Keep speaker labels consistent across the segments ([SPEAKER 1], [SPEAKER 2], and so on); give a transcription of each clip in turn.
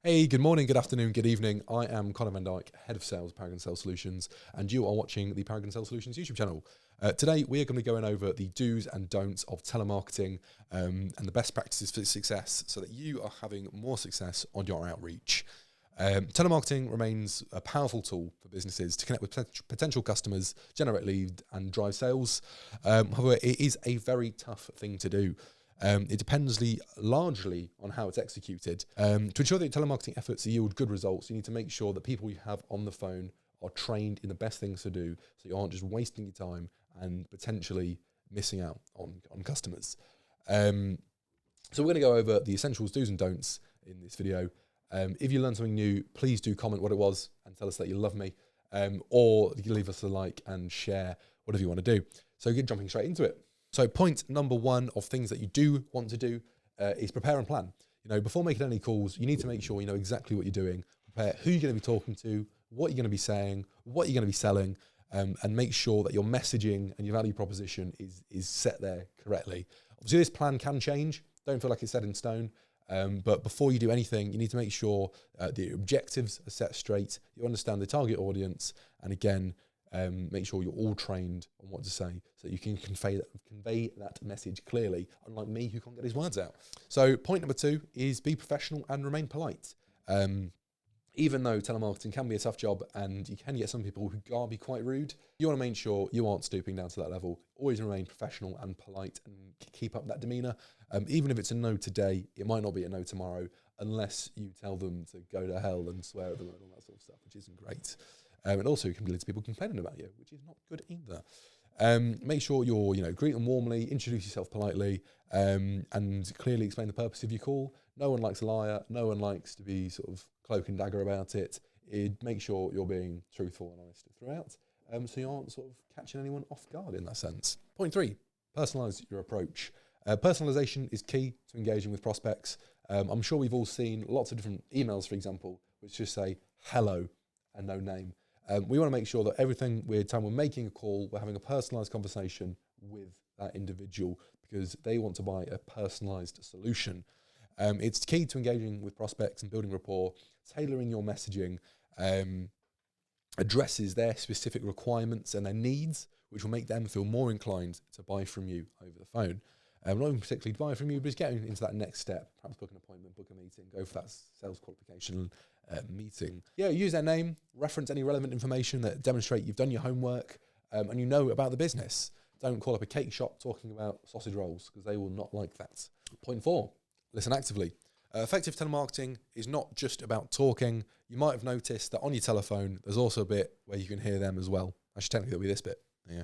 [SPEAKER 1] Hey, good morning, good afternoon, good evening. I am Conor van Dijk, Head of Sales, Paragon Sales Solutions, and you are watching the Paragon Sales Solutions YouTube channel. Today, we are going to be going over the do's and don'ts of telemarketing and the best practices for success so that you are having more success on your outreach. Telemarketing remains a powerful tool for businesses to connect with potential customers, generate leads, and drive sales. However, it is a very tough thing to do. It depends largely on how it's executed. To ensure that your telemarketing efforts yield good results, you need to make sure that people you have on the phone are trained in the best things to do, so you aren't just wasting your time and potentially missing out on customers. So we're going to go over the essentials, do's and don'ts in this video. If you learned something new, please do comment what it was and tell us that you love me, or you can leave us a like and share whatever you want to do. So get jumping straight into it. So point number one of things that you do want to do is prepare and plan. Before making any calls, you need to make sure you know exactly what you're doing, prepare who you're going to be talking to, what you're going to be saying, what you're going to be selling, and make sure that your messaging and your value proposition is set there correctly. Obviously, this plan can change. Don't feel like it's set in stone. But before you do anything, you need to make sure the objectives are set straight, you understand the target audience, and again, make sure you're all trained on what to say so you can convey that message clearly, unlike me who can't get his words out. So point number two is be professional and remain polite. Even though telemarketing can be a tough job and you can get some people who can be quite rude, you want to make sure you aren't stooping down to that level. Always remain professional and polite and keep up that demeanour. Even if it's a no today, it might not be a no tomorrow unless you tell them to go to hell and swear at them and all that sort of stuff, which isn't great. And also it can lead to people complaining about you, which is not good either. Make sure you're, greet them warmly, introduce yourself politely, and clearly explain the purpose of your call. No one likes a liar. No one likes to be sort of cloak and dagger about it. Make sure you're being truthful and honest throughout, so you aren't sort of catching anyone off guard in that sense. Point three, personalise your approach. Personalisation is key to engaging with prospects. I'm sure we've all seen lots of different emails, for example, which just say hello and no name. We want to make sure that everything we're making a call, we're having a personalised conversation with that individual because they want to buy a personalised solution. It's key to engaging with prospects and building rapport. Tailoring your messaging addresses their specific requirements and their needs, which will make them feel more inclined to buy from you over the phone. Not even particularly to buy from you, but just getting into that next step, perhaps book an appointment, book a meeting, go for that sales qualification meeting. Yeah, use their name, reference any relevant information that demonstrate you've done your homework and you know about the business. Don't call up a cake shop talking about sausage rolls because they will not like that. Point four, listen actively. Effective telemarketing is not just about talking. You might have noticed that on your telephone, there's also a bit where you can hear them as well. Actually, technically, it'll be this bit. Yeah.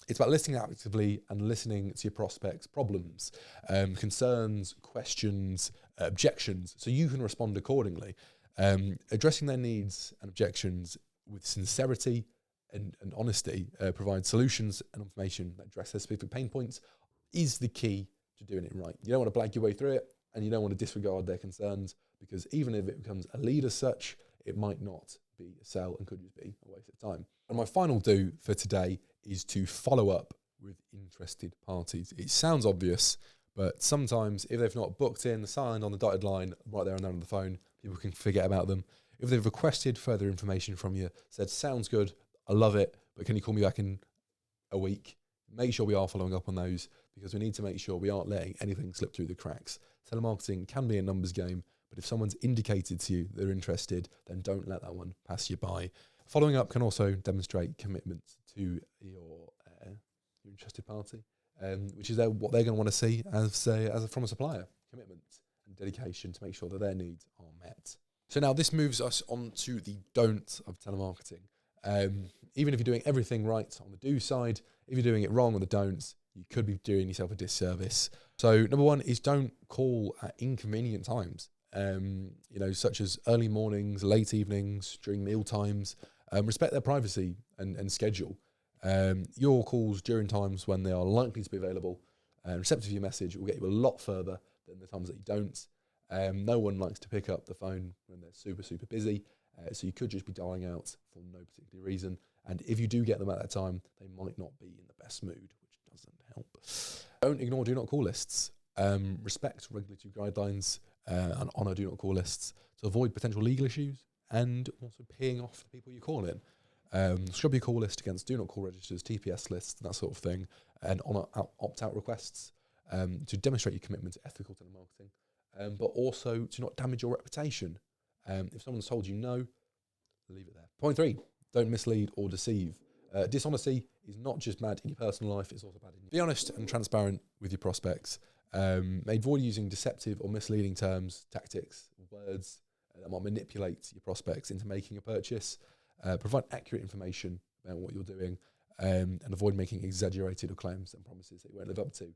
[SPEAKER 1] It's about listening actively and listening to your prospects' problems, concerns, questions, objections, so you can respond accordingly. Addressing their needs and objections with sincerity and honesty, provide solutions and information that address their specific pain points is the key to doing it right. You don't want to blag your way through it, and you don't want to disregard their concerns, because even if it becomes a lead as such, it might not be a sell and could just be a waste of time. And my final do for today is to follow up with interested parties. It sounds obvious, but sometimes if they've not booked in, signed on the dotted line right there and then on the phone, people can forget about them. If they've requested further information from you, said, sounds good, I love it, but can you call me back in a week? Make sure we are following up on those, because we need to make sure we aren't letting anything slip through the cracks. Telemarketing can be a numbers game, but if someone's indicated to you they're interested, then don't let that one pass you by. Following up can also demonstrate commitment to your interested party, which is what they're going to want to see from a supplier. Commitment and dedication to make sure that their needs are met. So now this moves us on to the don't of telemarketing. Even if you're doing everything right on the do side, if you're doing it wrong on the don'ts, you could be doing yourself a disservice. So number one is don't call at inconvenient times, such as early mornings, late evenings, during meal times. Respect their privacy and schedule. Your calls during times when they are likely to be available and receptive to your message will get you a lot further than the times that you don't. No one likes to pick up the phone when they're super, super busy. So you could just be dialing out for no particular reason. And if you do get them at that time, they might not be in the best mood, which doesn't help. Don't ignore do not call lists. respect regulatory guidelines, and honour do not call lists to avoid potential legal issues, and also peeing off the people you call in. Scrub your call list against do not call registers, TPS lists, that sort of thing, and honour opt-out requests to demonstrate your commitment to ethical telemarketing, but also to not damage your reputation. If someone's told you no, leave it there. Point 3, don't mislead or deceive. Dishonesty is not just bad in your personal life, it's also bad in your... Be honest and transparent with your prospects. Avoid using deceptive or misleading terms, tactics, words that might manipulate your prospects into making a purchase. Provide accurate information about what you're doing, and avoid making exaggerated claims and promises that you won't live up to,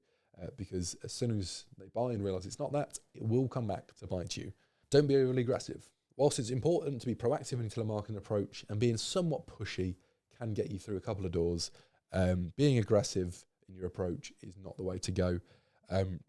[SPEAKER 1] because as soon as they buy and realise it's not that, it will come back to bite you. Don't be overly aggressive. Whilst it's important to be proactive in your telemarketing approach, and being somewhat pushy can get you through a couple of doors, being aggressive in your approach is not the way to go.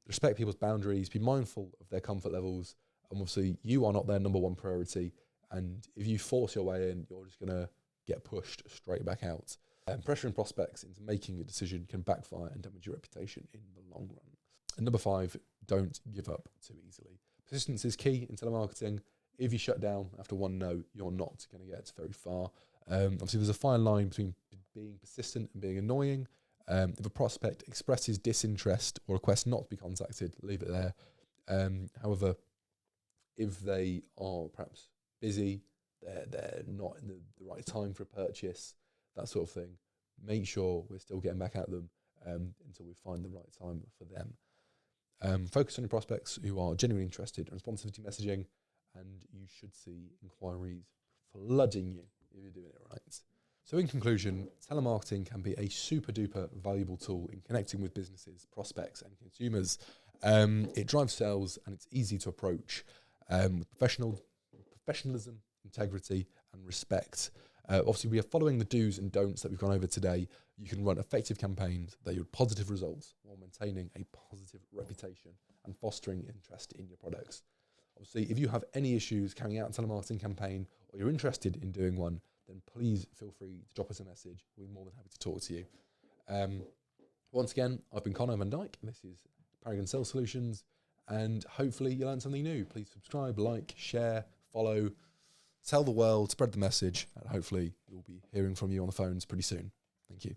[SPEAKER 1] Respect people's boundaries, be mindful of their comfort levels, and obviously you are not their number one priority, and if you force your way in, you're just going to get pushed straight back out. Pressuring prospects into making a decision can backfire and damage your reputation in the long run. And number 5, don't give up too easily. Persistence is key in telemarketing. If you shut down after one no, you're not going to get very far. Obviously, there's a fine line between being persistent and being annoying. If a prospect expresses disinterest or requests not to be contacted, leave it there. However, if they are perhaps busy, they're not in the right time for a purchase, that sort of thing, make sure we're still getting back at them until we find the right time for them. Focus on your prospects who are genuinely interested in responsive to messaging, and you should see inquiries flooding you if you're doing it right. So in conclusion, telemarketing can be a super duper valuable tool in connecting with businesses, prospects and consumers. It drives sales and it's easy to approach with professionalism, integrity and respect. Obviously, we are following the do's and don'ts that we've gone over today. You can run effective campaigns that yield positive results while maintaining a positive reputation and fostering interest in your products. Obviously, if you have any issues carrying out a telemarketing campaign or you're interested in doing one, then please feel free to drop us a message. We're more than happy to talk to you. Once again, I've been Connor Van Dijk. This is Paragon Sales Solutions, and hopefully you learned something new. Please subscribe, like, share, follow, tell the world, spread the message, and hopefully we'll be hearing from you on the phones pretty soon. Thank you.